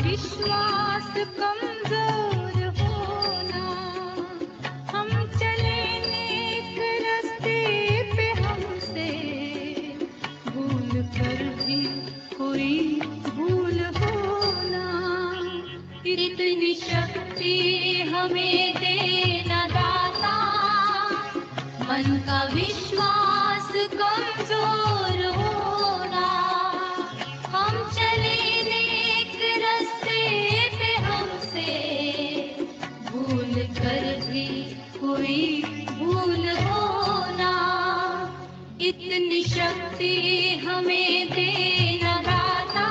विश्वास कमजोर होना, हम चले नेक रास्ते पे, हमसे भूल कर भी कोई भूल होना। इतनी शक्ति हमें देना दाता, मन का विश्वास कमजोर होना, हम चले नेक रास्ते पे, हमसे भूल कर भी कोई भूल होना। इतनी शक्ति हमें देना दाता,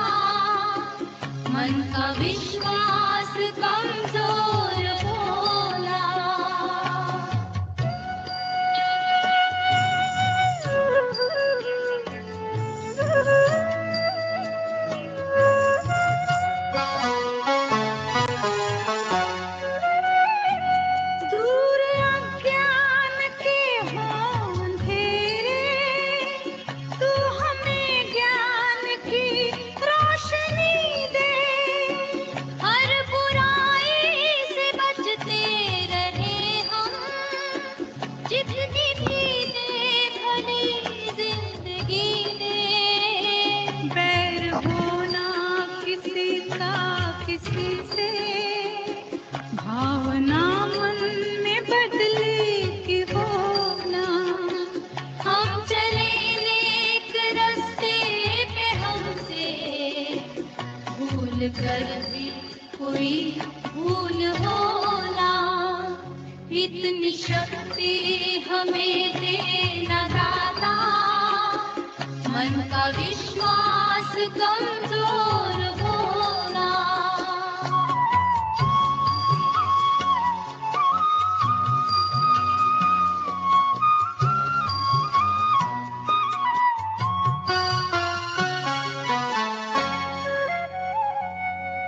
मन का विश्वास कमजोर होना। दूर अज्ञान के हों अंधेरे, तू हमें ज्ञान की रोशनी दे। हर बुराई से बचते रहे हम, जितनी भी दे भली जिंदगी दे। बैर होना किसी का किसी से, भावना मन में बदले की होना। हम चले नेक रास्ते पे, हमसे भूल कर भी कोई भूल होना। इतनी शक्ति हमें देना दाता, मन का विश्वास कमजोर होना।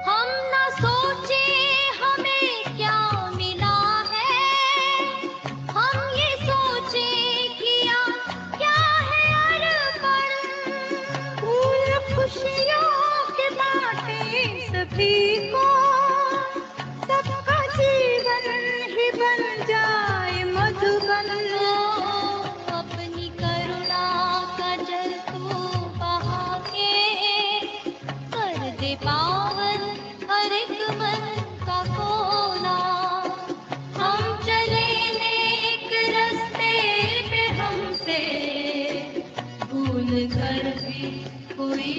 हम न सोचे हमें क्या मिला है, हम ये सोचे किया क्या है अर्पण। फूल खुशियों के बांटे सभी को, सबका जीवन ही बन जाए मधुबन। अपनी करुणा का जल तू बहा के, कर दे पावन हर एक मन का कोना। हम चले नेक रास्ते पे, हमसे भूल कर भी कोई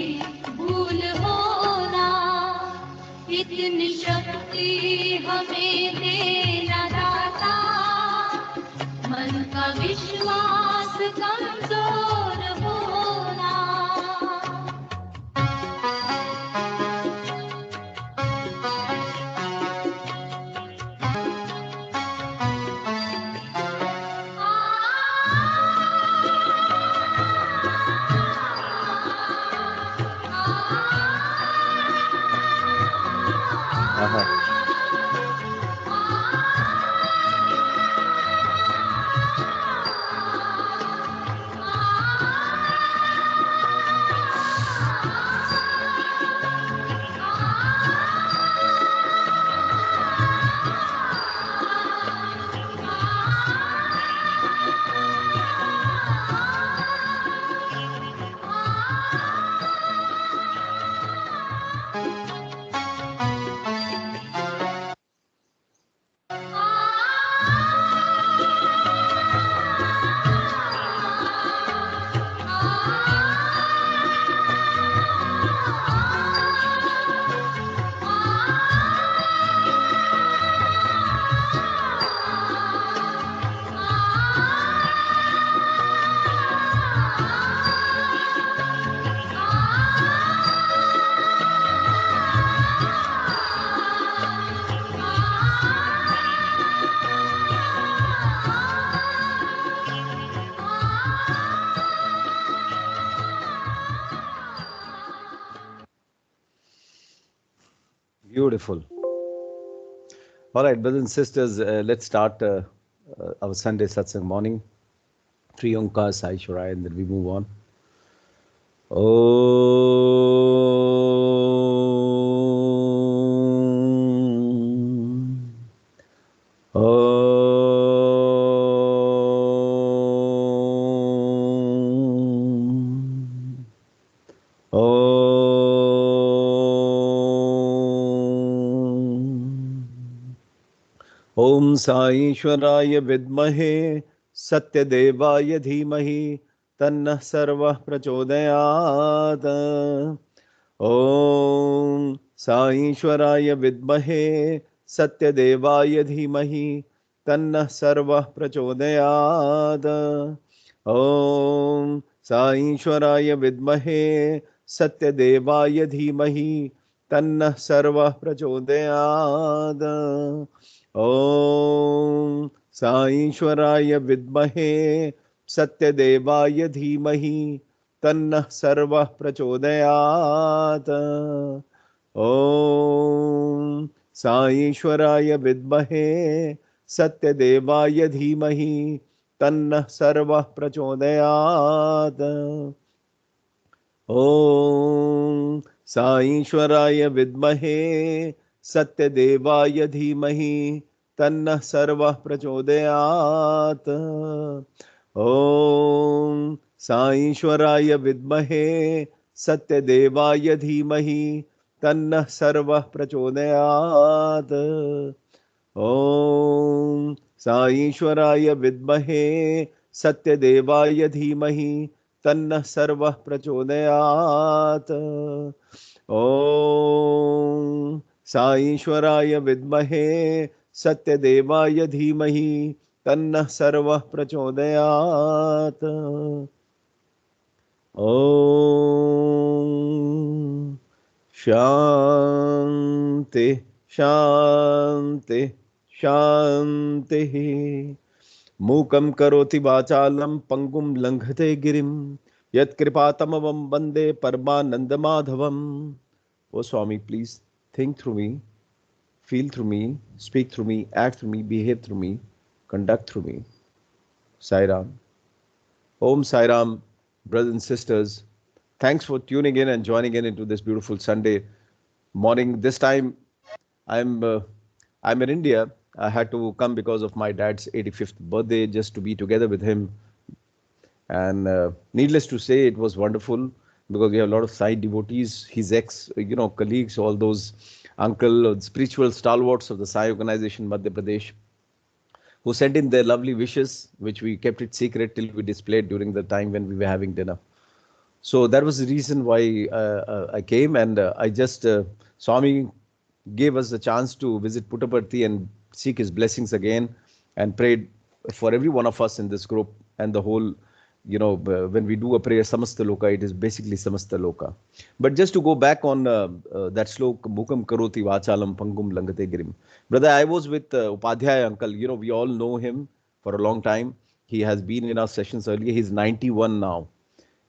भूल होना। इतनी शक्ति हमें देना दाता, मन का विश्वास कमजोर होना। Beautiful. All right, brothers and sisters, let's start our Sunday Satsang morning. 3 Onkar Sai Shuraya, and then we move on. Om Sai Ishwaraya Vidmahe Satyadevaya Dhimahi Tannah Sarvah Prachodayat. Om Sai Ishwaraya Vidmahe Satyadevaya Dhimahi Tannah Sarvah Prachodayat. Om Sai Ishwaraya Vidmahe Satyadevaya Dhimahi Tannah Sarvah Prachodayat. Om Sai Ishwaraya Vidmahe Satyadevaya Dhimahi Tannah Sarvah Prachodayat. Om Sai Ishwaraya Vidmahe Satyadevaya Dhimahi Tannah Sarvah Prachodayat. Om Sai Ishwaraya Vidmahe Satyadevaya Dhimahi Tannah Sarvah Prachodayat. Om Sai Ishwaraya Vidmahe Satyadevaya Dhimahi Tannah Sarvah Prachodayat. Om Sai Ishwaraya Vidmahe Satyadevaya Dhimahi Tannah Sarvah Prachodayat. Om Sai Ishwaraya Vidmahe Satyadevaya Dhimahi Tannah Sarvah Prachodayat. Om Shanti Shanti Shanti. Mukam karoti vachalam pangum langhate girim yat kripatamavam bande parmananda madhavam. Oh Swami, please think through me, feel through me, speak through me, act through me, behave through me, conduct through me. Sai Ram. Om Sai Ram, brothers and sisters. Thanks for tuning in and joining in into this beautiful Sunday morning. This time I'm in India. I had to come because of my dad's 85th birthday, just to be together with him. And needless to say, it was wonderful because we have a lot of Sai devotees, his colleagues, all those uncle spiritual stalwarts of the Sai organization, Madhya Pradesh, who sent in their lovely wishes, which we kept it secret till we displayed during the time when we were having dinner. So that was the reason why I came, and I just Swami gave us a chance to visit Puttaparthi and seek his blessings again, and prayed for every one of us in this group and the whole. When we do a prayer, Samasta Loka, it is basically Samasta Loka. But just to go back on that slok, Mukam Karoti Vachalam Pangum Langate Girim. Brother, I was with Upadhyaya uncle. We all know him for a long time. He has been in our sessions earlier. He's 91 now.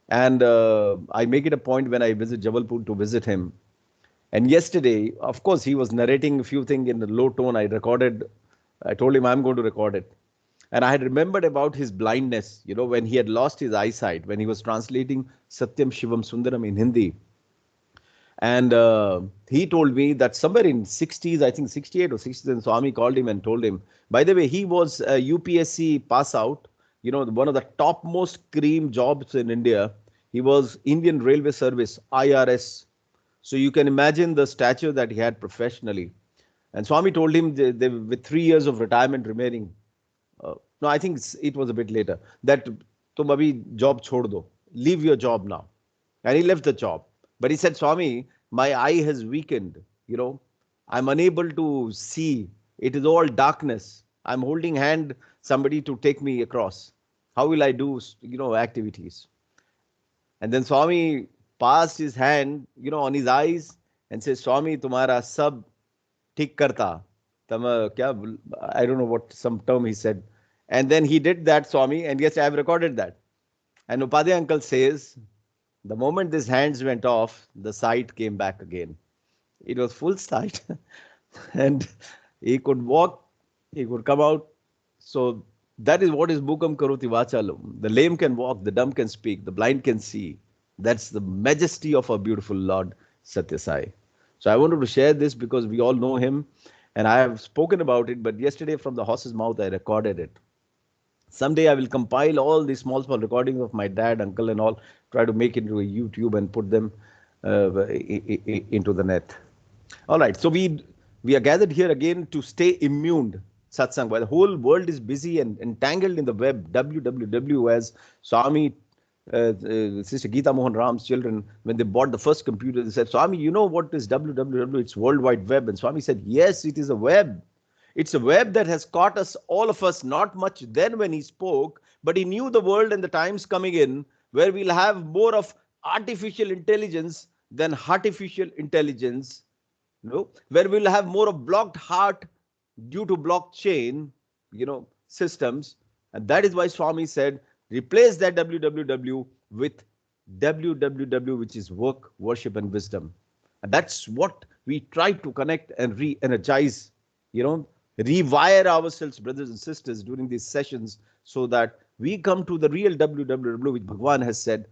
And I make it a point when I visit Jabalpur to visit him. And yesterday, of course, he was narrating a few things in a low tone. I told him I'm going to record it. And I had remembered about his blindness, when he had lost his eyesight, when he was translating Satyam Shivam Sundaram in Hindi. And he told me that somewhere in 60s, I think 68 or 67, Swami called him and told him, by the way, he was a UPSC pass out, one of the topmost cream jobs in India. He was Indian Railway Service, IRS. So you can imagine the stature that he had professionally. And Swami told him, with 3 years of retirement remaining, no, I think it was a bit later, that tum abhi job chhod do, leave your job now. And he left the job. But he said, Swami, my eye has weakened, I'm unable to see. It is all darkness. I'm holding hand somebody to take me across. How will I do, activities? And then Swami passed his hand, on his eyes and said, Swami, tumhara sab thik karta. I don't know what, some term he said. And then he did that, Swami, and yes, I have recorded that. And Upadhyaya uncle says, the moment his hands went off, the sight came back again. It was full sight. And he could walk, he could come out. So that is what is Mukam Karoti Vachalam. The lame can walk, the dumb can speak, the blind can see. That's the majesty of our beautiful Lord Satya Sai. So I wanted to share this because we all know him. And I have spoken about it, but yesterday from the horse's mouth, I recorded it. Someday I will compile all these small recordings of my dad, uncle and all, try to make it into a YouTube and put them into the net. All right. So we are gathered here again to stay immune satsang, while the whole world is busy and entangled in the web, www, as Swami, Sister Geeta Mohan Ram's children, when they bought the first computer, they said, Swami, you know what is www? It's World Wide Web. And Swami said, yes, it is a web. It's a web that has caught us, all of us, not much then when he spoke, but he knew the world and the times coming in where we'll have more of artificial intelligence than artificial intelligence, where we'll have more of blocked heart due to blockchain, systems. And that is why Swami said, replace that www with www, which is work, worship, and wisdom. And that's what we try to connect and re-energize, rewire ourselves, brothers and sisters, during these sessions, so that we come to the real www, which Bhagwan has said,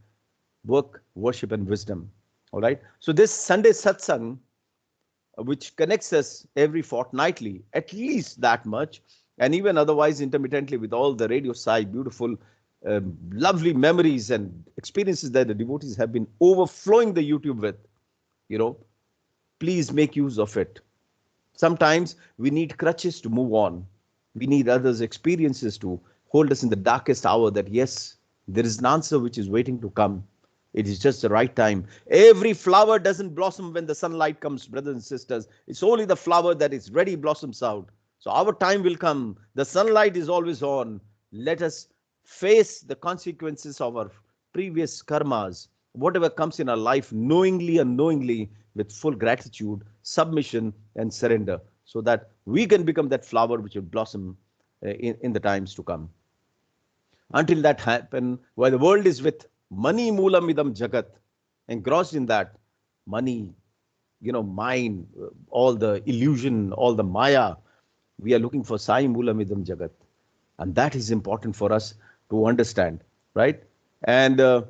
work, worship, and wisdom. All right. So this Sunday satsang, which connects us every fortnightly, at least that much, and even otherwise intermittently with all the radio side, beautiful, lovely memories and experiences that the devotees have been overflowing the YouTube with, please make use of it. Sometimes we need crutches to move on. We need others' experiences to hold us in the darkest hour that, yes, there is an answer which is waiting to come. It is just the right time. Every flower doesn't blossom when the sunlight comes, brothers and sisters. It's only the flower that is ready blossoms out. So our time will come. The sunlight is always on. Let us face the consequences of our previous karmas, whatever comes in our life, knowingly, unknowingly, with full gratitude, submission, and surrender, so that we can become that flower which will blossom in the times to come. Until that happen, while the world is with money moolam idam jagat, engrossed in that money, mind, all the illusion, all the maya, we are looking for sai moolam idam jagat. And that is important for us to understand, right? And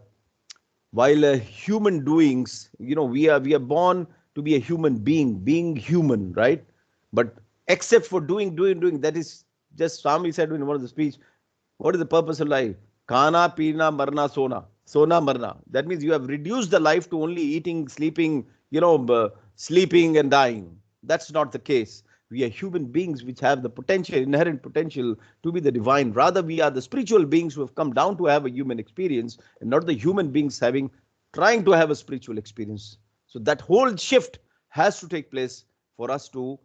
while human doings, we are born to be a human being human, right? But except for doing, that is just Swami said in one of the speech, what is the purpose of life? Khana, pina, marna, sona, marna. That means you have reduced the life to only eating, sleeping, sleeping and dying. That's not the case. We are human beings which have the potential, inherent potential to be the divine. Rather, we are the spiritual beings who have come down to have a human experience, and not the human beings trying to have a spiritual experience. So that whole shift has to take place for us to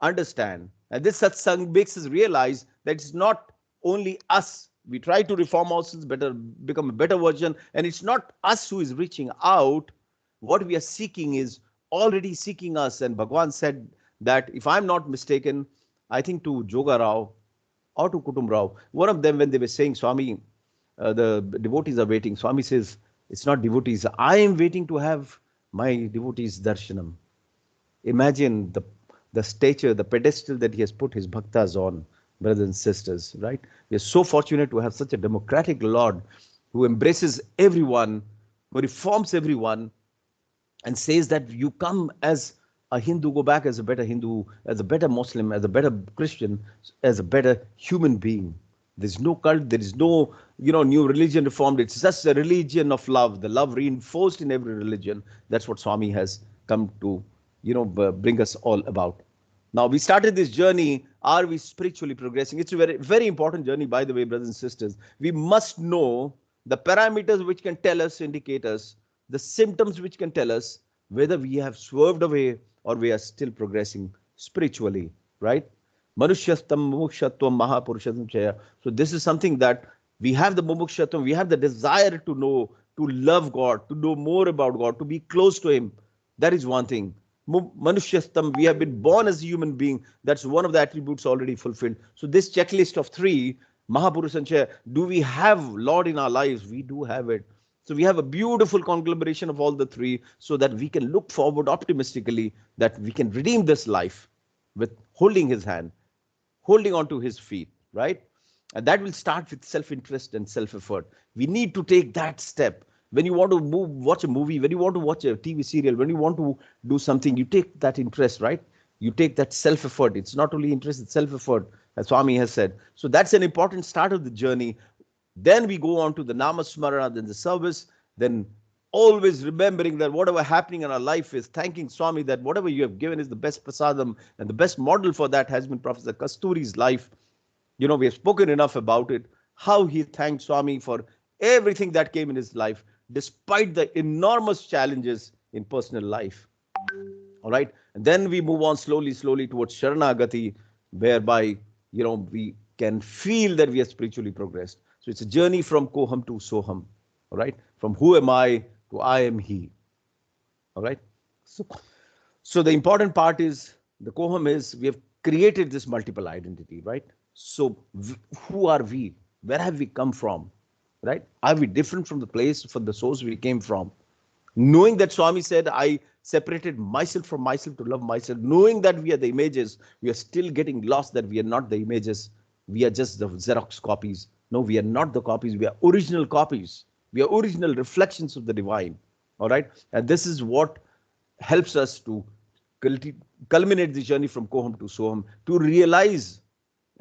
understand. And this satsang makes us realize that it's not only us. We try to reform ourselves better, become a better version. And it's not us who is reaching out. What we are seeking is already seeking us. And Bhagwan said that, if I'm not mistaken, I think to Joga Rao or to Kutum Rao, one of them, when they were saying, Swami, the devotees are waiting. Swami says, it's not devotees. I am waiting to have my devotees darshanam. Imagine the stature, the pedestal that he has put his bhaktas on, brothers and sisters, right? We are so fortunate to have such a democratic Lord who embraces everyone, who reforms everyone, and says that you come as a Hindu, go back as a better Hindu, as a better Muslim, as a better Christian, as a better human being. There's no cult, there is no, new religion reformed. It's just a religion of love, the love reinforced in every religion. That's what Swami has come to, bring us all about. Now, we started this journey. Are we spiritually progressing? It's a very, very important journey, by the way, brothers and sisters. We must know the parameters which can tell us, indicate us, the symptoms which can tell us whether we have swerved away or we are still progressing spiritually, right? Manushyatam mumukshatvam mahapurushatam chaya. So this is something that we have the mumukshatvam, we have the desire to know, to love God, to know more about God, to be close to Him. That is one thing. Manushyatam, we have been born as a human being. That's one of the attributes already fulfilled. So this checklist of 3, Mahapurushan chaya, do we have Lord in our lives? We do have it. So we have a beautiful conglomeration of all the 3, so that we can look forward optimistically that we can redeem this life with holding His hand, holding on to His feet, right? And that will start with self-interest and self-effort. We need to take that step. When you want to watch a movie, when you want to watch a TV serial, when you want to do something, you take that interest, right? You take that self-effort. It's not only interest, it's self-effort, as Swami has said. So that's an important start of the journey. Then we go on to the Namasmarana, then the service, then always remembering that whatever happening in our life is thanking Swami, that whatever you have given is the best prasadam, and the best model for that has been Professor Kasturi's life. We have spoken enough about it, how he thanked Swami for everything that came in his life, despite the enormous challenges in personal life. All right. And then we move on slowly towards Sharanagati, whereby, we can feel that we are spiritually progressed. So it's a journey from Koham to Soham. All right. From who am I to I am he. All right. So the important part is, the Koham is, we have created this multiple identity, right? So who are we? Where have we come from? Right? Are we different from the place, from the source we came from? Knowing that Swami said, I separated myself from myself to love myself, knowing that we are the images, we are still getting lost that we are not the images. We are just the Xerox copies. No, we are not the copies. We are original copies. We are original reflections of the divine. All right. And this is what helps us to culminate the journey from Koham to Soham, to realize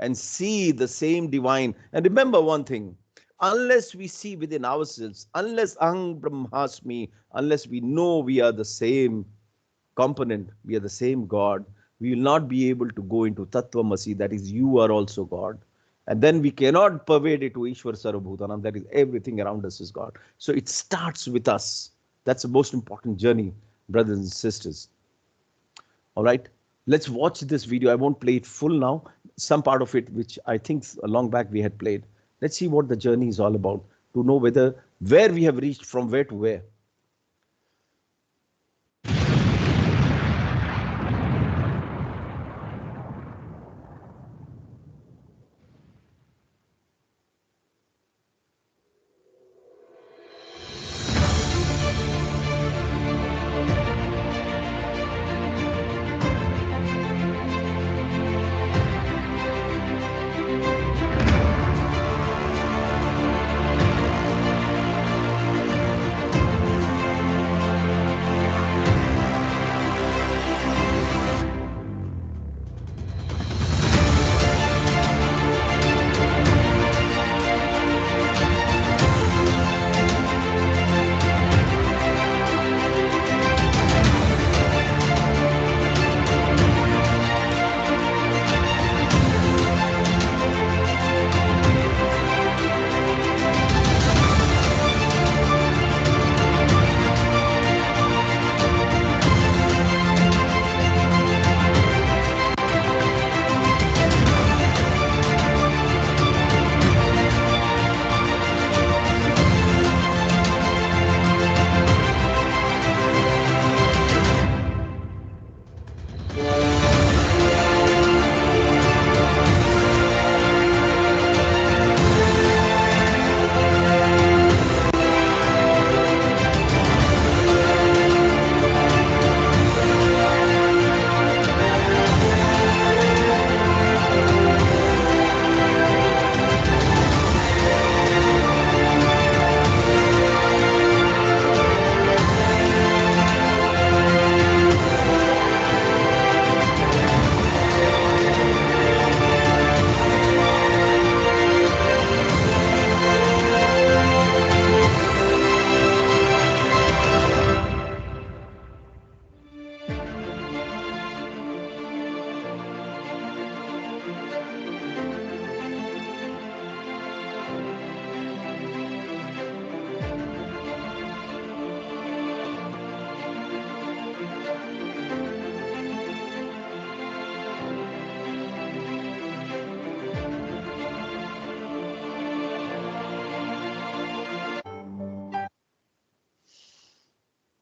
and see the same divine. And remember one thing, unless we see within ourselves, unless Aham Brahmasmi, unless we know we are the same component, we are the same God, we will not be able to go into Tattvamasi, that is, you are also God. And then we cannot pervade it to Ishwar Sarvabhutanam, that is, everything around us is God. So it starts with us. That's the most important journey, brothers and sisters. All right, let's watch this video. I won't play it full now. Some part of it, which I think a long back we had played. Let's see what the journey is all about, to know where we have reached, from where to where.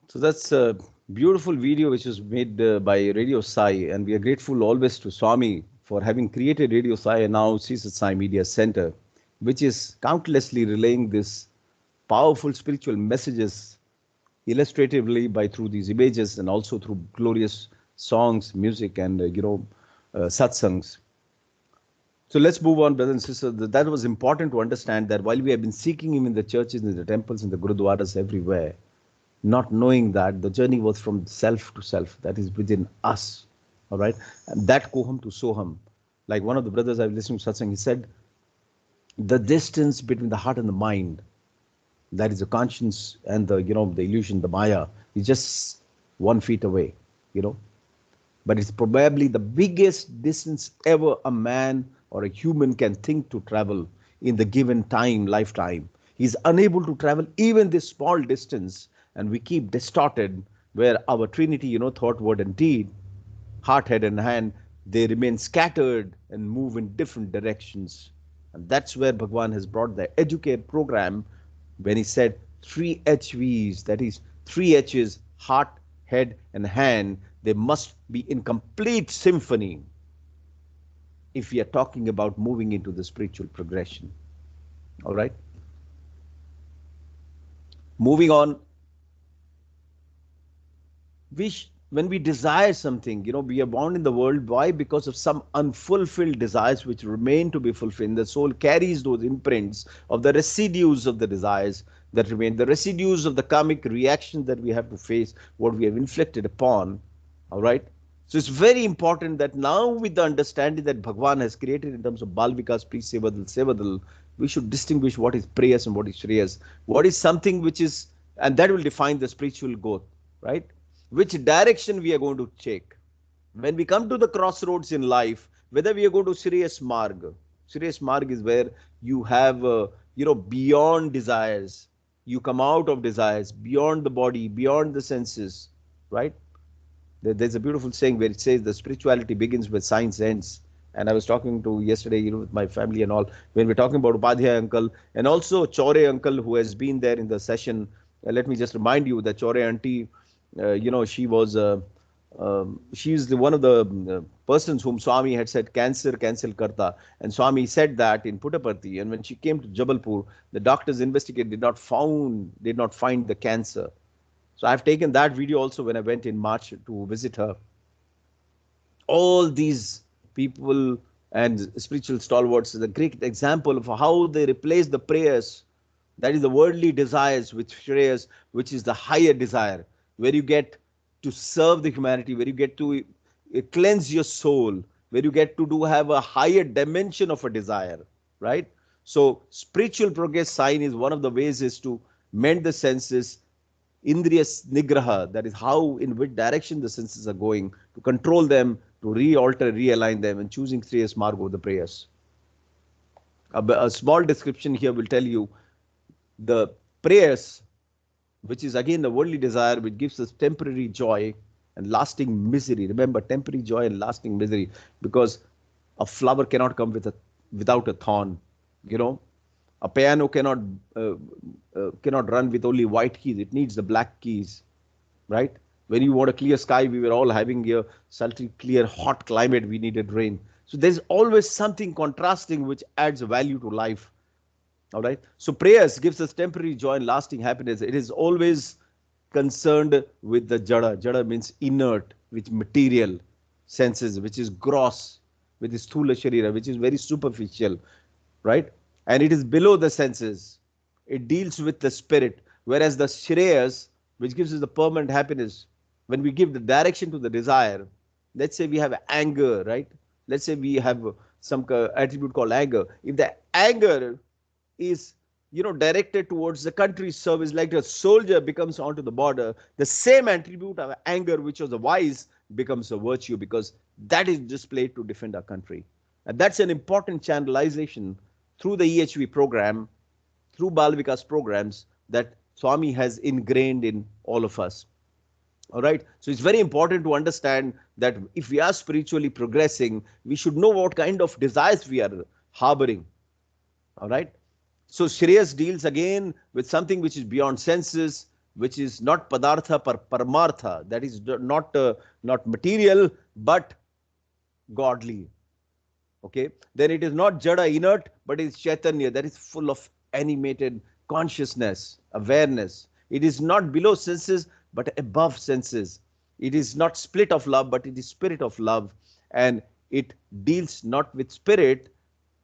So that's a beautiful video which was made by Radio Sai, and we are grateful always to Swami for having created Radio Sai and now Satsang Media Center, which is countlessly relaying this powerful spiritual messages illustratively by through these images and also through glorious songs, music, and satsangs. So let's move on, brothers and sisters. That was important to understand, that while we have been seeking him in the churches, in the temples, in the gurudwaras, everywhere, not knowing that the journey was from self to self, that is within us. All right. And that Koham to Soham. Like one of the brothers I was listening to Satsang, he said, the distance between the heart and the mind That is the conscience and the, the illusion, the Maya, is just 1 feet away, you know. But it's probably the biggest distance ever a man or a human can think to travel in the given time, lifetime. He's unable to travel even this small distance, and we keep distorted where our Trinity, thought, word, and deed, heart, head, and hand, they remain scattered and move in different directions. And that's where Bhagwan has brought the Educate program when he said three HVs, that is, three H's, heart, head, and hand, they must be in complete symphony if we are talking about moving into the spiritual progression. All right? Moving on, when we desire something, we are born in the world. Why? Because of some unfulfilled desires which remain to be fulfilled. The soul carries those imprints of the residues of the desires that remain, the residues of the karmic reactions that we have to face, what we have inflicted upon. All right? So it's very important that now, with the understanding that Bhagwan has created in terms of Bal Vikas, Pri Sevadal, Sevadal, we should distinguish what is Preyas and what is Shreyas. What is something which is, and that will define the spiritual growth, right? Which direction we are going to take. When we come to the crossroads in life, whether we are going to Shreyas Marg. Shreyas Marg is where you have, beyond desires. You come out of desires, beyond the body, beyond the senses, right? There's a beautiful saying where it says the spirituality begins where science ends. And I was talking to yesterday, with my family and all, when we're talking about Upadhyay uncle and also Chore uncle who has been there in the session. Let me just remind you that Chore auntie, she was, she's one of the persons whom Swami had said, cancer cancel karta. And Swami said that in Puttaparthi. And when she came to Jabalpur, the doctors investigated, did not find the cancer. So I've taken that video also when I went in March to visit her. All these people and spiritual stalwarts is a great example of how they replace the prayers, that is the worldly desires, with Shreyas, which is the higher desire, where you get to serve the humanity, where you get to cleanse your soul, where you get to have a higher dimension of a desire, right? So spiritual progress sign is one of the ways is to mend the senses, Indriya Nigraha, that is how, in which direction the senses are going, to control them, to re-alter, realign them, and choosing Shreyas Marg over the prayers. A small description here will tell you the prayers, which is again the worldly desire, which gives us temporary joy and lasting misery. Remember, temporary joy and lasting misery, because a flower cannot come without a thorn, A piano cannot run with only white keys. It needs the black keys, right? When you want a clear sky, we were all having a sultry, clear, hot climate. We needed rain. So there's always something contrasting which adds value to life. All right. So prayers gives us temporary joy and lasting happiness. It is always concerned with the jada. Jada means inert, which material senses, which is gross, with the sthula sharira, which is very superficial, right? And it is below the senses. It deals with the spirit. Whereas the Shreyas, which gives us the permanent happiness, when we give the direction to the desire, let's say we have anger, right? Let's say we have some attribute called anger. If the anger is, directed towards the country's service, like a soldier becomes onto the border, the same attribute of anger, which was a vice, becomes a virtue, because that is displayed to defend our country. And that's an important channelization through the EHV program, through Bal Vikas programs that Swami has ingrained in all of us. All right. So it's very important to understand that if we are spiritually progressing, we should know what kind of desires we are harboring. All right. So Shreyas deals again with something which is beyond senses, which is not padartha par paramartha, that is not material but godly. Okay, then it is not jada, inert, but it is chaitanya, that is full of animated consciousness, awareness. It is not below senses but above senses. It is not split of love, but it is spirit of love, and it deals not with spirit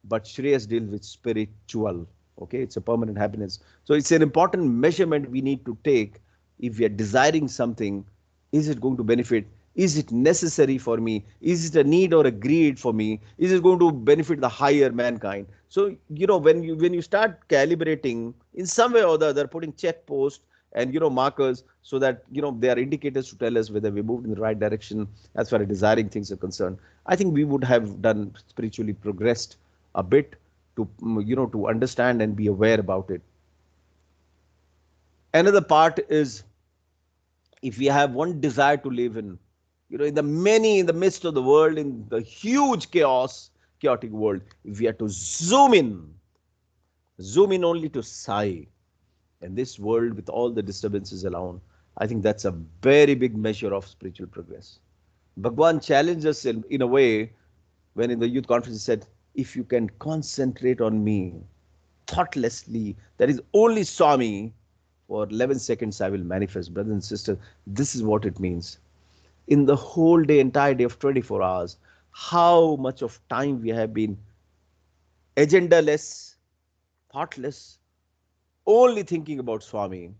but Shreyas deals with spiritual. Okay, it's a permanent happiness. So it's an important measurement we need to take if we are desiring something. Is it going to benefit? Is it necessary for me? Is it a need or a greed for me? Is it going to benefit the higher mankind? So, when you start calibrating in some way or the other, putting check posts and markers, so that they are indicators to tell us whether we moved in the right direction as far as desiring things are concerned, I think we would have done spiritually progressed a bit to to understand and be aware about it. Another part is, if we have one desire to live in the midst of the world, in the huge chaotic world, if we are to zoom in only to Sai and this world with all the disturbances around, I think that's a very big measure of spiritual progress. Bhagwan challenged us in a way when in the youth conference he said, if you can concentrate on me thoughtlessly, that is only Swami, for 11 seconds I will manifest. Brothers and sisters, this is what it means. In the whole day, entire day of 24 hours, how much of time we have been agendaless, thoughtless, only thinking about Swami.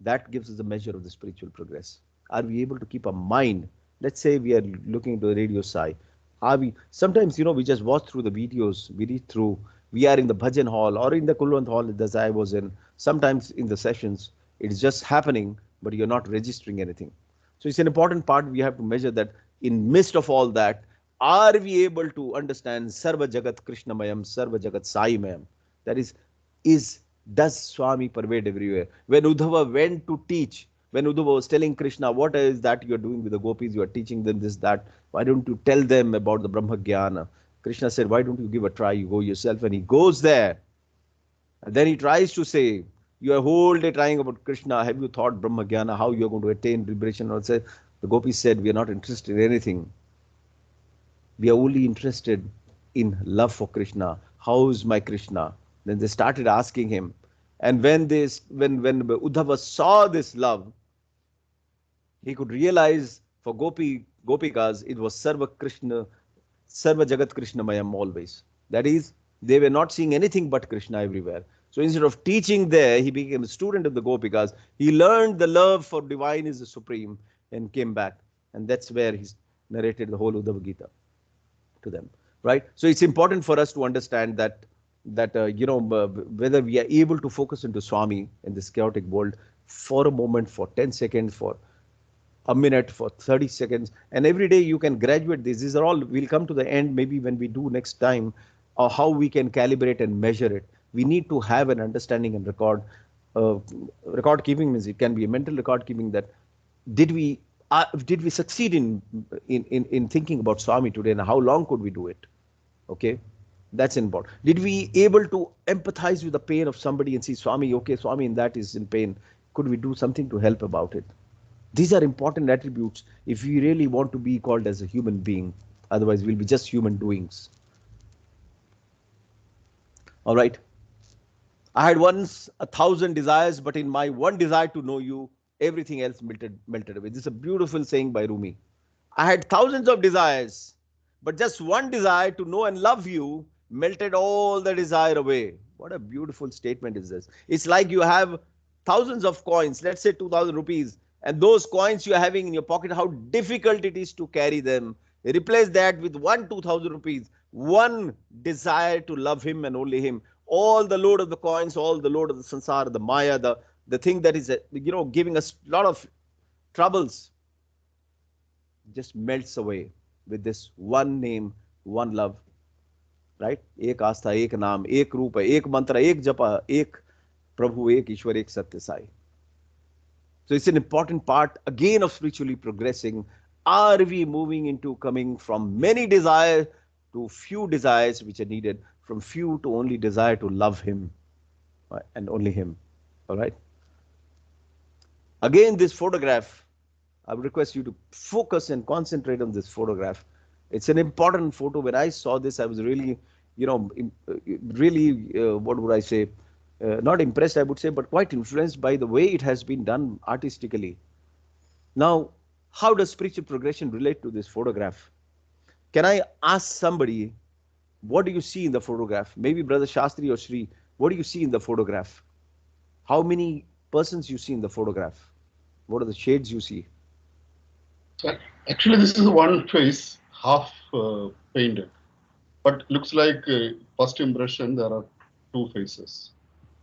That gives us a measure of the spiritual progress. Are we able to keep a mind? Let's say we are looking into the radio side. Are we sometimes, we just watch through the videos, we read through, we are in the bhajan hall or in the Kulwant hall as I was in, sometimes in the sessions, it's just happening, but you're not registering anything. So it's an important part. We have to measure that in midst of all that, are we able to understand Sarva Jagat Krishnamayam, Sarva Jagat Saimayam? That is does Swami pervade everywhere? When Uddhava went to teach, when Uddhava was telling Krishna, what is that you are doing with the gopis? You are teaching them this, that. Why don't you tell them about the Brahma Jnana? Krishna said, why don't you give a try? You go yourself. And he goes there. And then he tries to say, you are whole day trying about Krishna. Have you thought Brahma Jnana, how you are going to attain liberation? Or say, the gopis said, we are not interested in anything. We are only interested in love for Krishna. How is my Krishna? Then they started asking him. And when Uddhava saw this love, he could realize for Gopikas, it was Sarva Krishna, Sarva Jagat Krishna Mayam always. That is, they were not seeing anything but Krishna everywhere. So instead of teaching there, he became a student of the Gopikas. He learned the love for divine is the supreme and came back. And that's where he narrated the whole Uddhava Gita to them, right? So it's important for us to understand that whether we are able to focus into Swami in this chaotic world for a moment, for 10 seconds, for a minute, for 30 seconds, and every day you can graduate this. These are all, we'll come to the end maybe when we do next time, how we can calibrate and measure it. We need to have an understanding and record. Record keeping means it can be a mental record keeping, that did we succeed in thinking about Swami today, and how long could we do it? Okay, that's important. Did we able to empathize with the pain of somebody and see Swami, okay, Swami in that is in pain, could we do something to help about it? These are important attributes if we really want to be called as a human being. Otherwise we'll be just human doings. All right, I had once 1,000 desires, but in my one desire to know you, everything else melted away. This is a beautiful saying by Rumi. I had thousands of desires, but just one desire to know and love you melted all the desire away. What a beautiful statement is this. It's like you have thousands of coins, let's say 2,000 rupees, and those coins you're having in your pocket, how difficult it is to carry them. Replace that with 2,000 rupees, one desire to love him and only him. All the load of the coins, all the load of the sansara, the maya, the thing that is giving us a lot of troubles, just melts away with this one name, one love, right? Ek astha, ek naam, ek rupa, ek mantra, ek japa, ek Prabhu, ek Ishwar, ek Satya Sai. So it's an important part again of spiritually progressing. Are we moving into coming from many desires to few desires which are needed, from few to only desire to love him and only him? All right. Again, this photograph, I would request you to focus and concentrate on this photograph. It's an important photo. When I saw this, I was really, what would I say? Not impressed, I would say, but quite influenced by the way it has been done artistically. Now, how does spiritual progression relate to this photograph? Can I ask somebody, what do you see in the photograph? Maybe Brother Shastri or Shri, what do you see in the photograph? How many persons you see in the photograph? What are the shades you see? Actually, this is one face half painted, but looks like first impression there are two faces.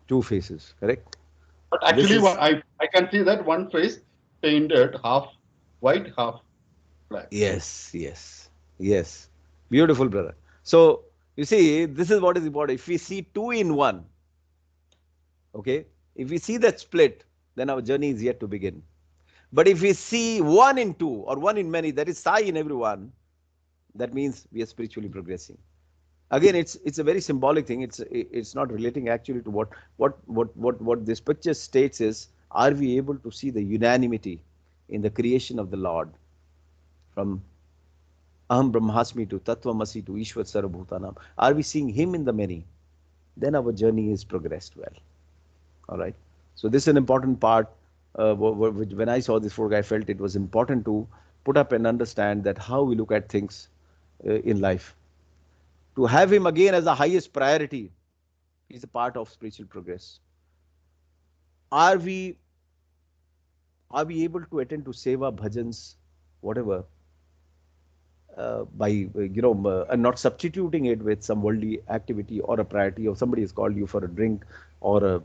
Two faces, correct? But This actually, is, I can see that one face painted half white, half black. yes, yes, yes. Beautiful, brother. So, you see, this is what is important. If we see two in one, okay, if we see that split, then our journey is yet to begin. But if we see one in two or one in many, that is Sai in everyone, that means we are spiritually progressing. Again, it's a very symbolic thing. It's not relating actually to what this picture states is, are we able to see the unanimity in the creation of the Lord, from Aham Brahmasmi to Tattvamasi to Ishwar Sarvabhutanam? Are we seeing Him in the many? Then our journey is progressed well. All right. So this is an important part. When I saw this photograph, I felt it was important to put up and understand that how we look at things in life. To have Him again as the highest priority is a part of spiritual progress. Are we are we able to attend to seva bhajans, whatever, by and not substituting it with some worldly activity or a priority, or somebody has called you for a drink, or a,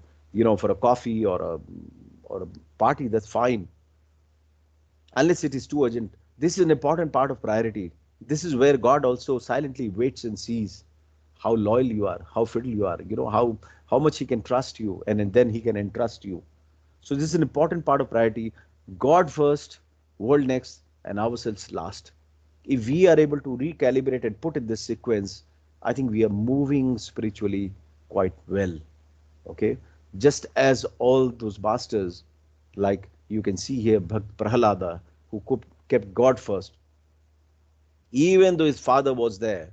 for a coffee, or a party, that's fine, unless it is too urgent. This is an important part of priority. This is where God also silently waits and sees how loyal you are, how fiddle you are, how much He can trust you, and then He can entrust you. So this is an important part of priority. God first, world next, and ourselves last. If we are able to recalibrate and put in this sequence, I think we are moving spiritually quite well. Okay, just as all those masters, like you can see here, Bhakt Prahalada, who kept God first, even though his father was there,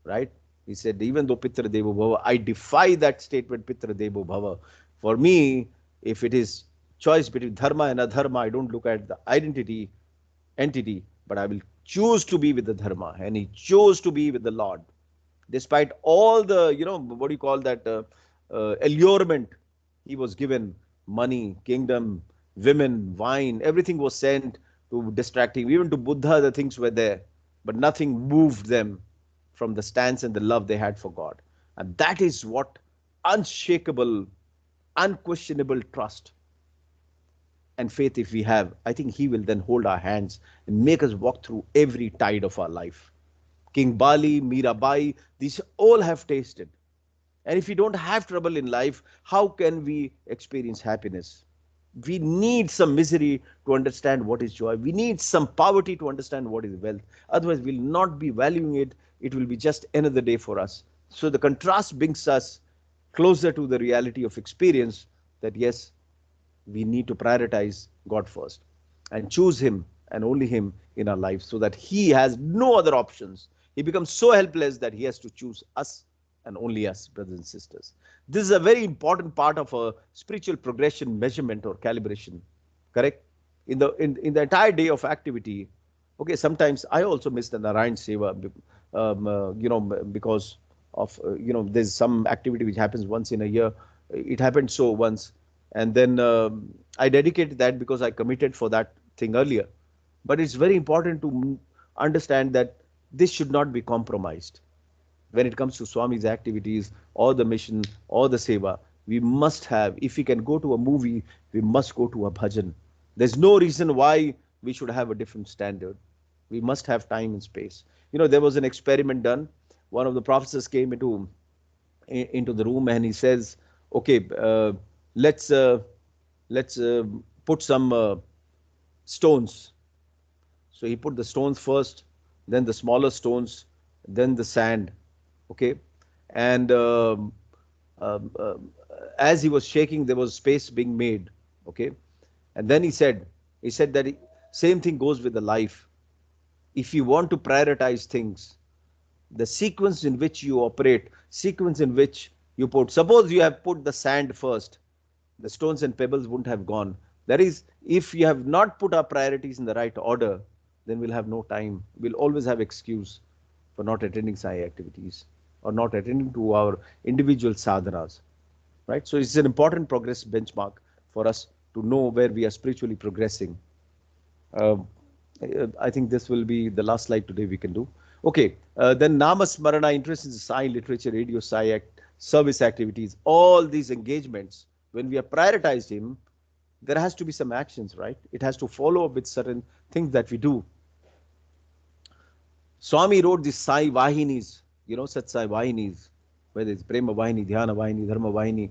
right? He said, even though Pitra Devo Bhava, I defy that statement, Pitra Devo Bhava. For me, if it is choice between dharma and adharma, I don't look at the entity, but I will choose to be with the dharma. And he chose to be with the Lord. Despite all the, what do you call that, allurement he was given, money, kingdom, women, wine, everything was sent to distract him. Even to Buddha, the things were there, but nothing moved them from the stance and the love they had for God. And that is what unshakable, unquestionable trust and faith, if we have, I think He will then hold our hands and make us walk through every tide of our life. King Bali, Mirabai, these all have tasted. And if we don't have trouble in life, how can we experience happiness? We need some misery to understand what is joy. We need some poverty to understand what is wealth. Otherwise, we'll not be valuing it. It will be just another day for us. So the contrast brings us closer to the reality of experience, that yes, we need to prioritize God first and choose Him and only Him in our lives, so that He has no other options. He becomes so helpless that He has to choose us and only us, brothers and sisters. This is a very important part of a spiritual progression measurement or calibration. Correct? In the entire day of activity, okay, sometimes I also miss the Narayan Seva, because of, there's some activity which happens once in a year. It happened so once, and then I dedicated that because I committed for that thing earlier. But it's very important to understand that this should not be compromised when it comes to Swami's activities or the mission or the seva. We must have, if we can go to a movie, we must go to a bhajan. There's no reason why we should have a different standard. We must have time and space. There was an experiment done. One of the professors came into the room and he says, "Okay, let's let's put some stones." So he put the stones first, then the smaller stones, then the sand. Okay, and um, um, as he was shaking, there was space being made. Okay, and then he said that same thing goes with the life. If you want to prioritize things, the sequence in which you operate, sequence in which you put. Suppose you have put the sand first, the stones and pebbles wouldn't have gone. That is, if you have not put our priorities in the right order, then we'll have no time. We'll always have excuse for not attending Sai activities or not attending to our individual sadhanas. Right? So it's an important progress benchmark for us to know where we are spiritually progressing. Uh, I think this will be the last slide today we can do. Okay, then Namasmarana, interest in Sai literature, radio, Sai act, service activities, all these engagements, when we have prioritized him, there has to be some actions, right? It has to follow up with certain things that we do. Swami wrote the Sai Vahinis, Sat Sai Vahinis, whether it's Prema Vahini, Dhyana Vahini, Dharma Vahini,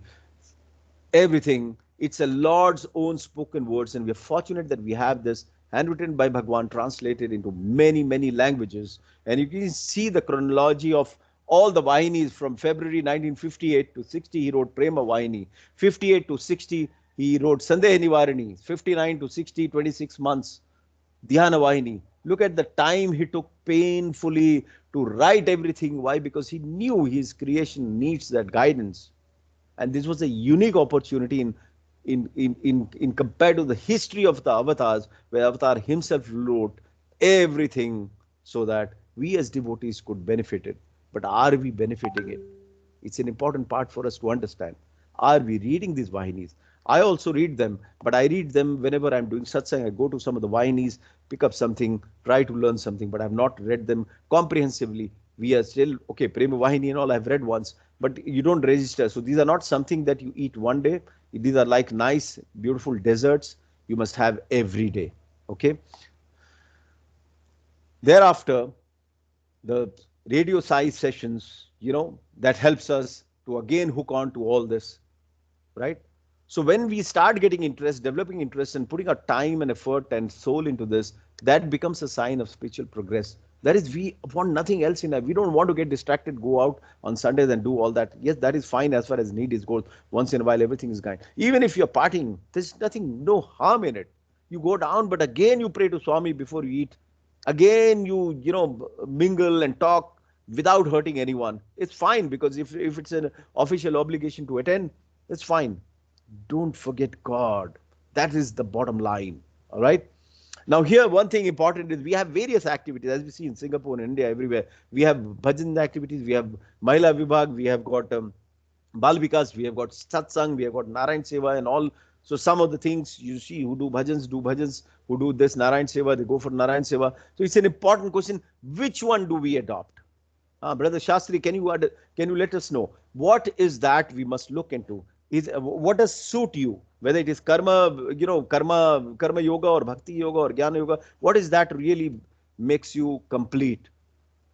everything. It's a Lord's own spoken words, and we are fortunate that we have this handwritten by Bhagwan, translated into many, many languages. And you can see the chronology of all the Vahinis from February 1958 to 60, he wrote Prema Vahini. 58 to 60, he wrote Sandeha Nivarani. 59 to 60, 26 months. Dhyana Vahini. Look at the time he took painfully to write everything. Why? Because he knew his creation needs that guidance. And this was a unique opportunity in compared to the history of the avatars, where Avatar himself wrote everything so that we as devotees could benefit it. But are we benefiting it? It's an important part for us to understand. Are we reading these Vahinis? I also read them, but I read them whenever I'm doing satsang. I go to some of the Vahinis, pick up something, try to learn something, but I've not read them comprehensively. We are still, okay, Prema Vahini and all I've read once, but you don't register. So these are not something that you eat one day. These are like nice, beautiful desserts you must have every day. Okay. Thereafter, the radio size sessions, that helps us to again hook on to all this, right? So when we start getting interest, developing interest, and putting our time and effort and soul into this, that becomes a sign of spiritual progress. That is, we want nothing else in life. We don't want to get distracted, go out on Sundays and do all that. Yes, that is fine as far as need is goes. Once in a while, everything is kind. Even if you're partying, there's nothing, no harm in it. You go down, but again you pray to Swami before you eat. Again you mingle and talk without hurting anyone. It's fine, because if it's an official obligation to attend, it's fine. Don't forget God. That is the bottom line. All right. Now, here, one thing important is we have various activities, as we see in Singapore and India, everywhere. We have bhajan activities, we have Mahila Vibhag, we have got Bal Vikas, we have got Satsang, we have got Narayan Seva and all. So some of the things you see who do bhajans, who do this Narayan Seva, they go for Narayan Seva. So it's an important question. Which one do we adopt? Brother Shastri, can you let us know what is that we must look into? Is what does suit you, whether it is karma yoga or bhakti yoga or jnana yoga? What is that really makes you complete?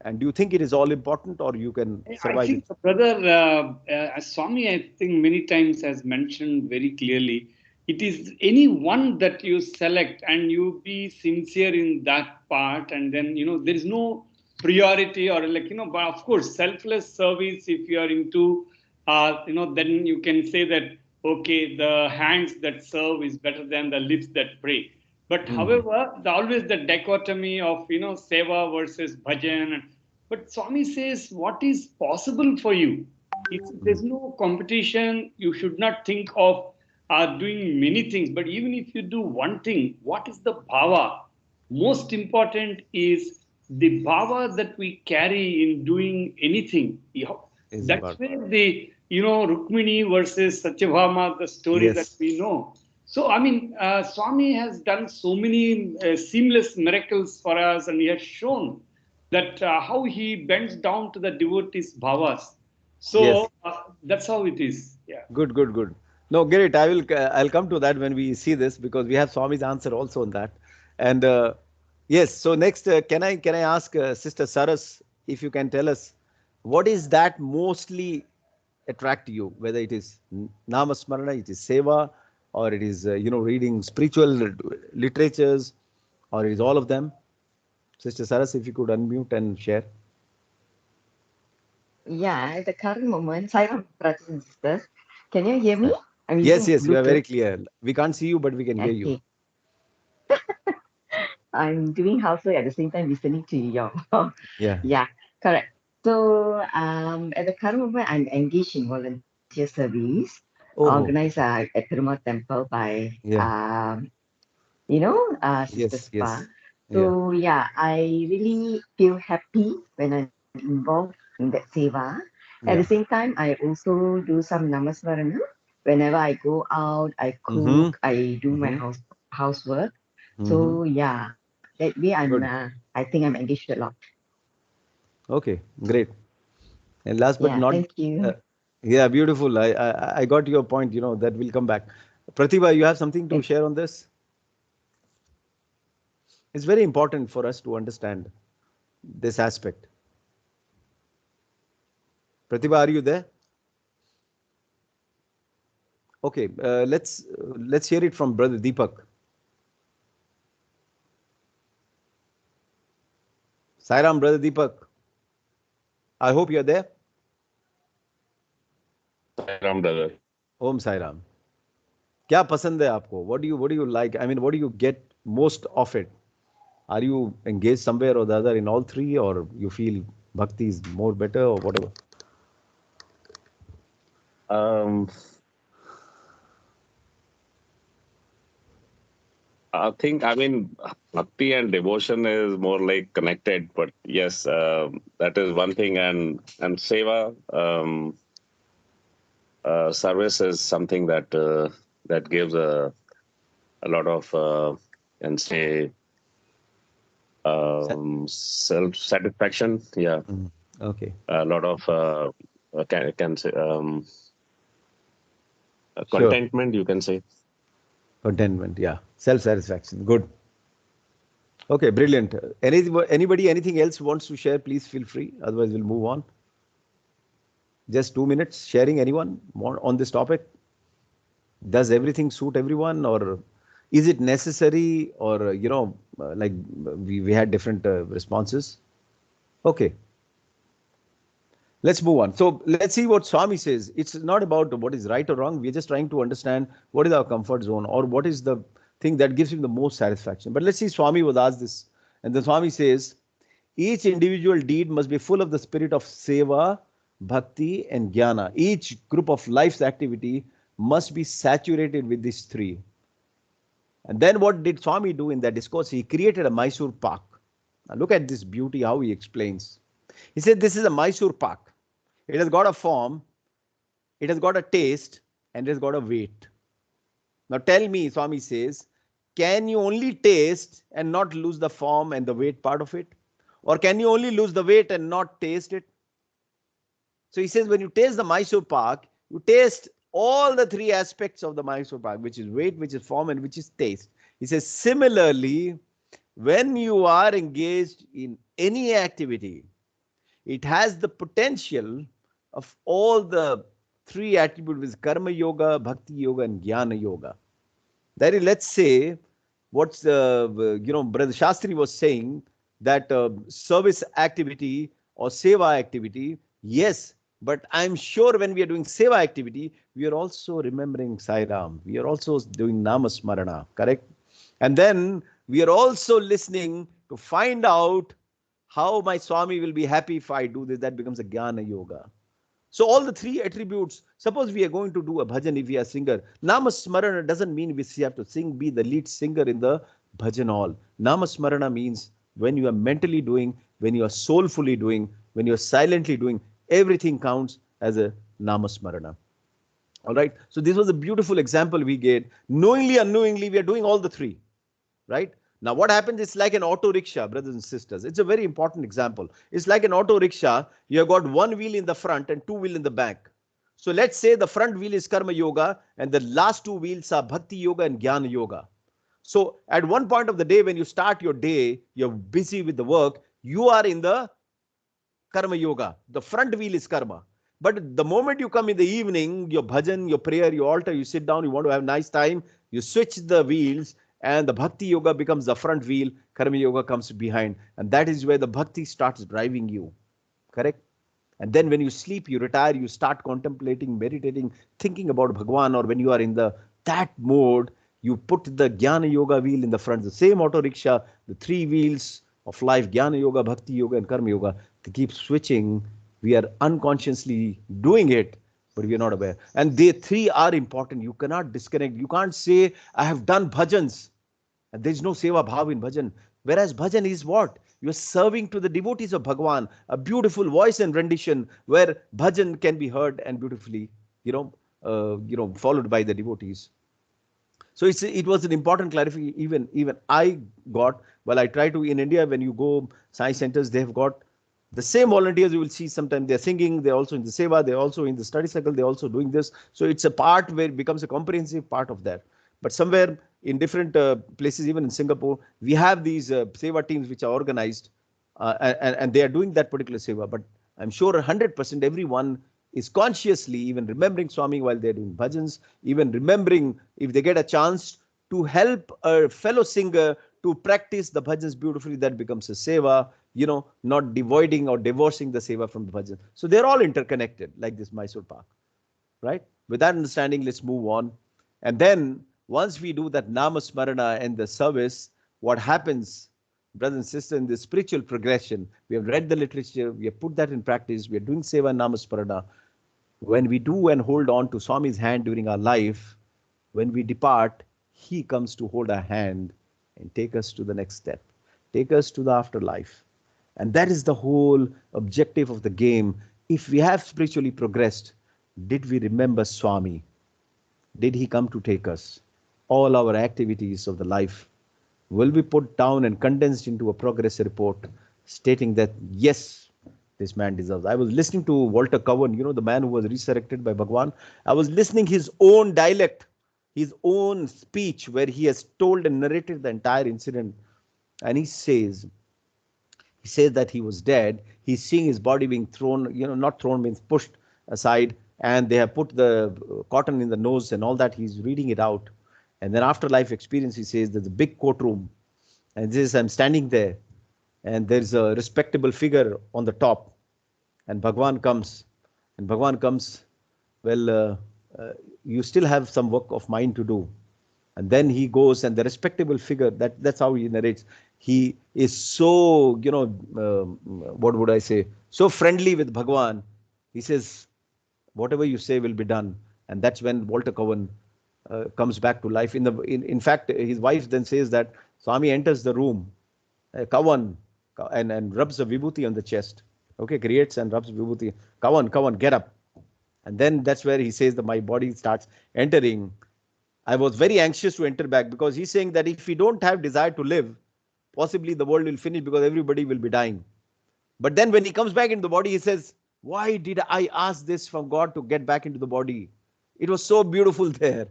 And do you think it is all important, or you can survive I think, it? brother, Swami, I think many times has mentioned very clearly, it is any one that you select and you be sincere in that part, and then, there is no priority or but of course, selfless service, if you are into, then you can say that, okay, the hands that serve is better than the lips that pray. But however, always the dichotomy of, seva versus bhajan. But Swami says, what is possible for you? If there's no competition, you should not think of doing many things. But even if you do one thing, what is the bhava? Most important is the bhava that we carry in doing anything. Is That's about where the, Rukmini versus Satyabhama, the story that yes, we know. So, I mean, Swami has done so many seamless miracles for us, and he has shown that how he bends down to the devotees' bhavas. yes. So that's how it is. Yeah. Good, good, good. No, great. I'll come to that when we see this, because we have Swami's answer also on that. And yes, so next, can I ask Sister Saras, if you can tell us what is that mostly attract you, whether it is Namasmarana, it is Seva, or it is reading spiritual literatures, or it is all of them. Sister Saras, if you could unmute and share. Yeah, at the current moment, Sairam brothers and sisters, can you hear me? I'm Yes, using yes, you are very Bluetooth. clear. We can't see you, but we can hear you. Okay. I'm doing housework at the same time listening to you. Yeah. Yeah, correct. So at the current moment, I'm engaged in volunteer service Oh, organized at Perumal Temple by yeah. Sister Yes, Spa. yes. Yeah. So yeah, I really feel happy when I'm involved in that seva. At the Yeah. same time, I also do some namasmarana. Whenever I go out, I Mm-hmm. cook, I do my Mm-hmm. housework. Mm-hmm. So yeah, That way, Good. I think I'm engaged a lot. Okay, great. And last but Yeah, not, thank you. yeah, beautiful. I got your point. That will come back. Pratibha, you have something to And share on this? It's very important for us to understand this aspect. Pratibha, are you there? Okay, let's hear it from Brother Deepak. Sairam, Brother Deepak. I hope you're there. Ram brother. Om Sairam. क्या पसंद है आपको? What do you like? I mean, what do you get most of it? Are you engaged somewhere or the other in all three, or you feel bhakti is more better, or whatever? I think, bhakti and devotion is more like connected, but yes, that is one thing. And seva, service is something that gives a lot of, and say, self satisfaction. Yeah, Okay. a lot of can say Sure. contentment. You can say. Contentment, yeah. Self-satisfaction. Good. Okay, brilliant. Anybody, anything else wants to share, please feel free. Otherwise, we'll move on. Just 2 minutes sharing, anyone more on this topic? Does everything suit everyone, or is it necessary, or, like we had different responses? Okay. Let's move on. So let's see what Swami says. It's not about what is right or wrong. We're just trying to understand what is our comfort zone, or what is the thing that gives him the most satisfaction. But let's see, Swami was asked this. And the Swami says, each individual deed must be full of the spirit of seva, bhakti, and jnana. Each group of life's activity must be saturated with these three. And then what did Swami do in that discourse? He created a Mysore Pak. Now look at this beauty, how he explains. He said, this is a Mysore Pak. It has got a form, it has got a taste, and it has got a weight. Now tell me, Swami says, can you only taste and not lose the form and the weight part of it? Or can you only lose the weight and not taste it? So he says, when you taste the Mysore Pak, you taste all the three aspects of the Mysore Pak, which is weight, which is form, and which is taste. He says, similarly, when you are engaged in any activity, it has the potential of all the three attributes with karma yoga, bhakti yoga, and jnana yoga. That is, let's say, what's Brother Shastri was saying, that service activity or seva activity, yes, but I'm sure when we are doing seva activity, we are also remembering Sai Ram. We are also doing Namasmarana, correct? And then we are also listening to find out how my Swami will be happy if I do this. That becomes a Jnana Yoga. So all the three attributes, suppose we are going to do a bhajan if we are a singer. Namasmarana doesn't mean we have to sing, be the lead singer in the bhajan hall. Namasmarana means when you are mentally doing, when you are soulfully doing, when you are silently doing, everything counts as a Namasmarana. All right. So this was a beautiful example we gave. Knowingly, unknowingly, we are doing all the three. Right? Now, what happens is like an auto rickshaw, brothers and sisters. It's a very important example. It's like an auto rickshaw. You have got one wheel in the front and two wheels in the back. So let's say the front wheel is karma yoga and the last two wheels are bhakti yoga and jnana yoga. So at one point of the day, when you start your day, you're busy with the work, you are in the karma yoga. The front wheel is karma. But the moment you come in the evening, your bhajan, your prayer, your altar, you sit down, you want to have a nice time, you switch the wheels, and the bhakti yoga becomes the front wheel, karma yoga comes behind. And that is where the bhakti starts driving you. Correct? And then when you sleep, you retire, you start contemplating, meditating, thinking about Bhagwan, or when you are in that mode, you put the Jnana Yoga wheel in the front, the same auto rickshaw, the three wheels of life, Jnana Yoga, Bhakti Yoga, and Karma Yoga, they keep switching. We are unconsciously doing it, but we are not aware. And they three are important. You cannot disconnect. You can't say, I have done bhajans. And there is no seva bhav in bhajan. Whereas bhajan is what? You are serving to the devotees of Bhagwan, a beautiful voice and rendition where bhajan can be heard and beautifully, followed by the devotees. So it was an important clarification. Even I got, well, I try to, in India, when you go science centers, they have got the same volunteers. You will see sometimes they're singing, they're also in the seva, they're also in the study cycle, they're also doing this. So it's a part where it becomes a comprehensive part of that. But somewhere in different places, even in Singapore, we have these seva teams which are organized, and they are doing that particular seva. But I'm sure 100% everyone is consciously even remembering Swami while they're doing bhajans, even remembering if they get a chance to help a fellow singer to practice the bhajans beautifully, that becomes a seva, not devoiding or divorcing the seva from the bhajan. So they're all interconnected, like this Mysore Park, right? With that understanding, let's move on. And then once we do that Nama Smarana and the service, what happens, brothers and sisters, in the spiritual progression, we have read the literature, we have put that in practice, we are doing Seva Nama Smarana. When we do and hold on to Swami's hand during our life, when we depart, he comes to hold our hand and take us to the next step, take us to the afterlife. And that is the whole objective of the game. If we have spiritually progressed, did we remember Swami? Did he come to take us? All our activities of the life will be put down and condensed into a progress report stating that, yes, this man deserves. I was listening to Walter Cowan, the man who was resurrected by Bhagwan. I was listening his own dialect, his own speech, where he has told and narrated the entire incident. And he says that he was dead. He's seeing his body being thrown, not thrown, means pushed aside. And they have put the cotton in the nose and all that. He's reading it out. And then afterlife experience, he says, there's a big courtroom. And this is, I'm standing there. And there's a respectable figure on the top. And Bhagwan comes. And Bhagwan comes, well, you still have some work of mine to do. And then he goes, and the respectable figure, that's how he narrates. He is so, what would I say, so friendly with Bhagwan. He says, whatever you say will be done. And that's when Walter Cowan comes back to life. In fact, his wife then says that Swami enters the room, Cowan, and rubs a vibhuti on the chest. Okay, creates and rubs vibhuti. Cowan, get up. And then that's where he says that my body starts entering. I was very anxious to enter back, because he's saying that if we don't have desire to live, possibly the world will finish because everybody will be dying. But then when he comes back into the body, he says, why did I ask this from God to get back into the body? It was so beautiful there.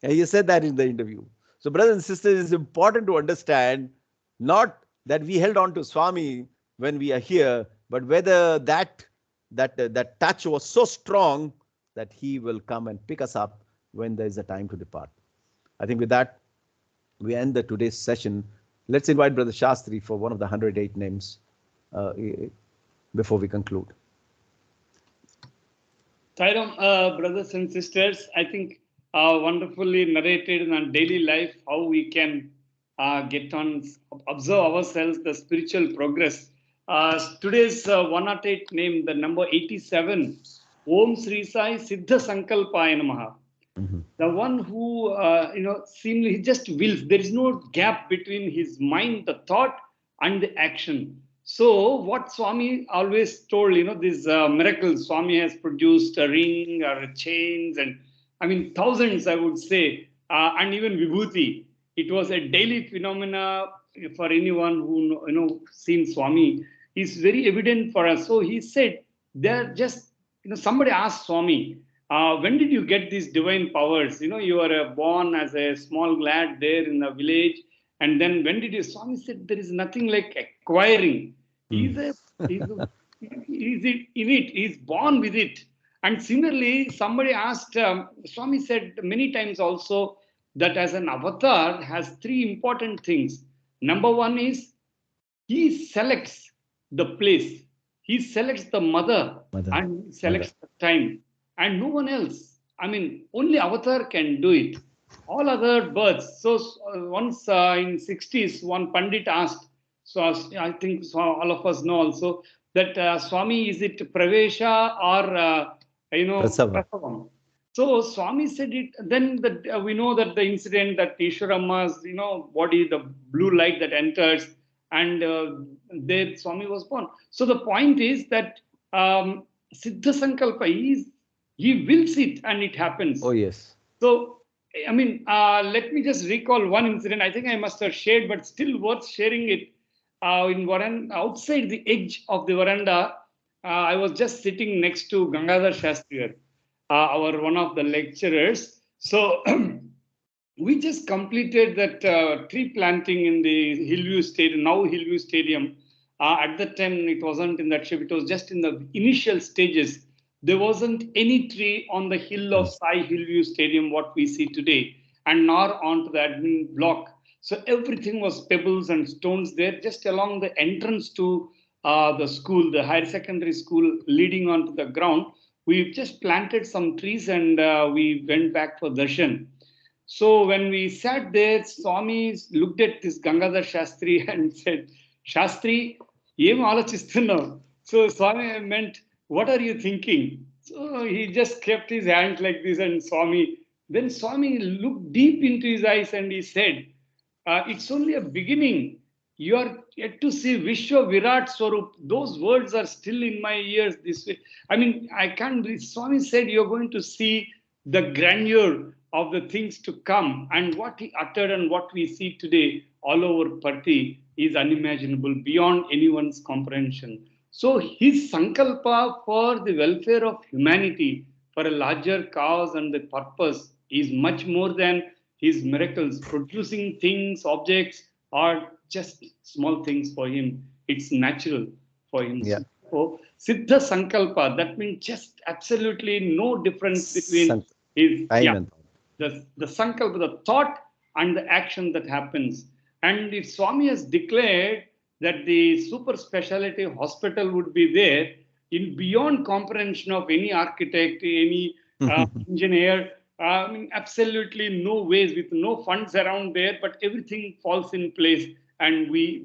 And he said that in the interview. So brothers and sisters, it's important to understand not that we held on to Swami when we are here, but whether that touch was so strong that he will come and pick us up when there is a time to depart. I think with that, we end today's session. Let's invite Brother Shastri for one of the 108 names before we conclude. Sairam, brothers and sisters, I think wonderfully narrated in our daily life how we can get on, observe ourselves, the spiritual progress. Today's 108 name, the number 87, Om Sri Sai Siddha Sankalpaya Namaha. The one who, seemingly he just wills. There is no gap between his mind, the thought, and the action. So what Swami always told, these miracles, Swami has produced a ring or a chains, and I mean thousands, I would say, and even vibhuti. It was a daily phenomena for anyone who seen Swami. It's very evident for us. So he said, they're just, somebody asked Swami, when did you get these divine powers? You were born as a small lad there in a village. And then when did you? Swami said, there is nothing like acquiring. He's in it. He's born with it. And similarly, somebody asked, Swami said many times also that as an avatar has three important things. Number one is he selects the place. He selects the mother. And he selects the time. And no one else. I mean, only avatar can do it. All other births. So once in 60s, one Pandit asked, so I think all of us know also, that Swami, is it Pravesha or, Prasavam? So Swami said it, then we know that the incident that Ishwaramma's, body, the blue light that enters, and there Swami was born. So the point is that Siddha Sankalpa, he wills it and it happens. Oh, yes. So I mean, let me just recall one incident. I think I must have shared, but still worth sharing it. In veranda, outside the edge of the veranda, I was just sitting next to Gangadhar Shastri, our one of the lecturers. So we just completed that tree planting in the Hillview Stadium, now Hillview Stadium. At that time, it wasn't in that shape. It was just in the initial stages. There wasn't any tree on the hill of Sai Hillview Stadium, what we see today, and nor onto the admin block. So everything was pebbles and stones there, just along the entrance to the school, the higher secondary school leading onto the ground. We just planted some trees and we went back for darshan. So when we sat there, Swami looked at this Gangadhar Shastri and said, Shastri, em alochistunnam? So Swami meant, what are you thinking? So he just kept his hand like this and then Swami looked deep into his eyes and he said, it's only a beginning. You are yet to see Vishwa Virat Swarup. Those words are still in my ears this way. I mean, I can't believe. Swami said you're going to see the grandeur of the things to come. And what he uttered and what we see today all over Parthi is unimaginable, beyond anyone's comprehension. So his sankalpa for the welfare of humanity, for a larger cause and the purpose, is much more than his miracles. Producing things, objects, are just small things for him. It's natural for him. Yeah. So, Siddha Sankalpa, that means just absolutely no difference between Sank- his, Amen. the Sankalpa, the thought and the action that happens. And if Swami has declared that the super specialty hospital would be there, in beyond comprehension of any architect, any engineer, I mean, absolutely no ways, with no funds around there, but everything falls in place, and we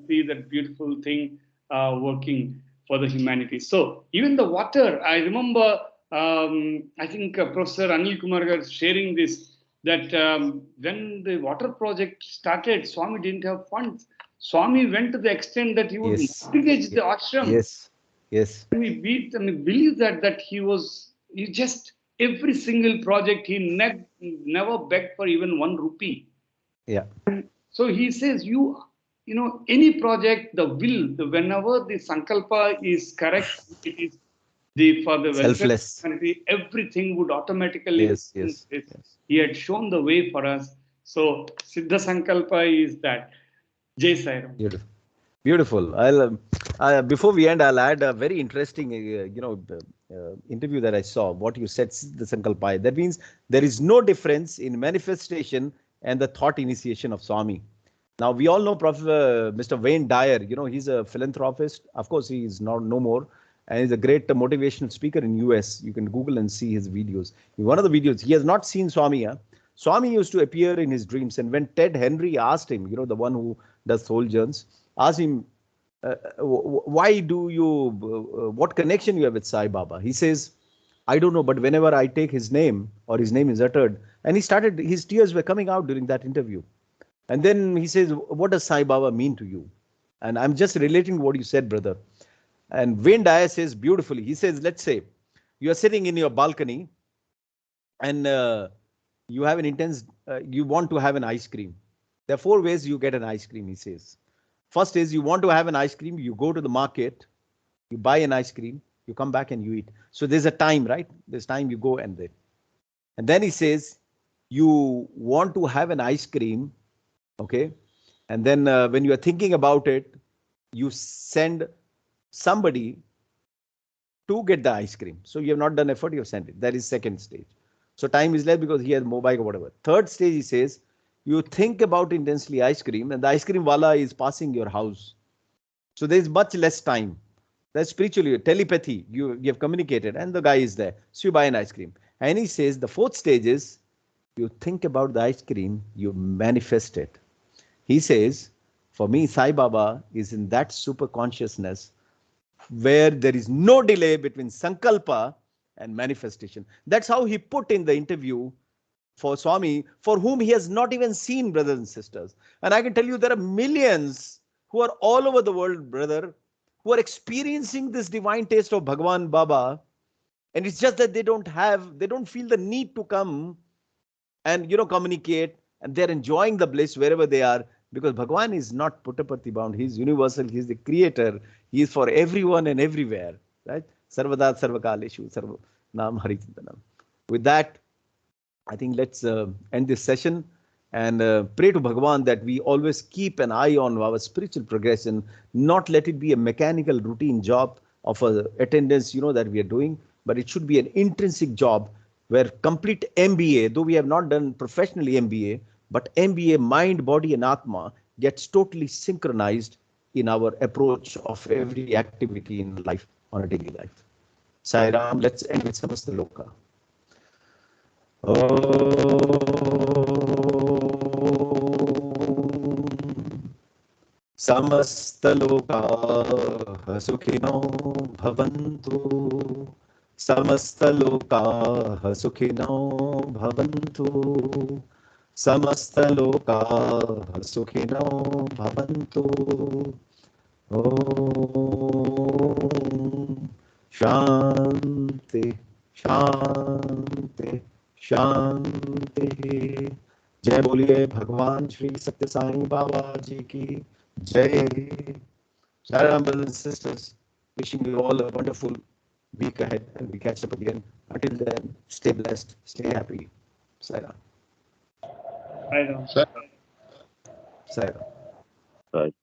see that beautiful thing working for the humanity. So even the water, I remember, I think Professor Anil Kumar was sharing this, that when the water project started, Swami didn't have funds. Swami went to the extent that he would Yes. mortgage the ashram. Yes. Yes. We believe that he just every single project he never begged for even 1 rupee. Yeah. So he says any project, the will, whenever the sankalpa is correct, it is for the welfare of Selfless. humanity, everything would automatically. Yes. Yes. Yes. He had shown the way for us. So Siddha Sankalpa is that. Jai Sai Ram. Beautiful. Beautiful. Before we end, I'll add a very interesting, interview that I saw. What you said, the Sankalpa. That means there is no difference in manifestation and the thought initiation of Swami. Now we all know Mr. Wayne Dyer. He's a philanthropist. Of course, he is no more, and he's a great motivational speaker in US. You can Google and see his videos. In one of the videos, he has not seen Swami. Swami used to appear in his dreams, and when Ted Henry asked him, the one who does soul journeys, asked him, why do you, what connection you have with Sai Baba? He says, I don't know, but whenever I take his name or his name is uttered, and his tears were coming out during that interview. And then he says, what does Sai Baba mean to you? And I'm just relating what you said, brother. And Wayne Dyer says beautifully, he says, let's say you are sitting in your balcony and you have you want to have an ice cream. There are 4 ways you get an ice cream, he says. First is you want to have an ice cream, you go to the market, you buy an ice cream, you come back and you eat. So there's a time, right? There's time you go and there. And then he says, you want to have an ice cream, okay? And then when you are thinking about it, you send somebody to get the ice cream. So you have not done effort, you have sent it. That is second stage. So time is less because he has mobile or whatever. Third stage, he says, you think about intensely ice cream and the ice cream wala is passing your house. So there is much less time. That's spiritually, telepathy, you have communicated and the guy is there. So you buy an ice cream. And he says the 4th stage is you think about the ice cream, you manifest it. He says, for me, Sai Baba is in that super consciousness where there is no delay between Sankalpa and manifestation. That's how he put in the interview for Swami, for whom he has not even seen, brothers and sisters. And I can tell you there are millions who are all over the world, brother, who are experiencing this divine taste of Bhagwan Baba. And it's just that they don't feel the need to come and communicate, and they're enjoying the bliss wherever they are, because Bhagwan is not Puttaparthi bound. He's universal. He's the creator. He is for everyone and everywhere, right? Sarvada Sarvakaleshu Sarva Nam Harichintanam. With that, I think let's end this session and pray to Bhagwan that we always keep an eye on our spiritual progression, not let it be a mechanical routine job of attendance, that we are doing, but it should be an intrinsic job where complete MBA, though we have not done professionally MBA, but MBA, mind, body and Atma, gets totally synchronized in our approach of every activity in life, on a daily life. Sai Ram, let's end with Samasta Loka. समस्तलोकाः सुखिनो भवन्तु, समस्तलोकाः सुखिनो भवन्तु, समस्तलोकाः सुखिनो भवन्तु. ॐ शान्ति शान्ति शांति. जय बोलिए भगवान श्री सत्य साईं बाबा जी की जय. Saram, brothers and sisters, wishing you all a wonderful week ahead, and we catch up again. Until then, stay blessed, stay happy. Saram. I know. Saram. Right.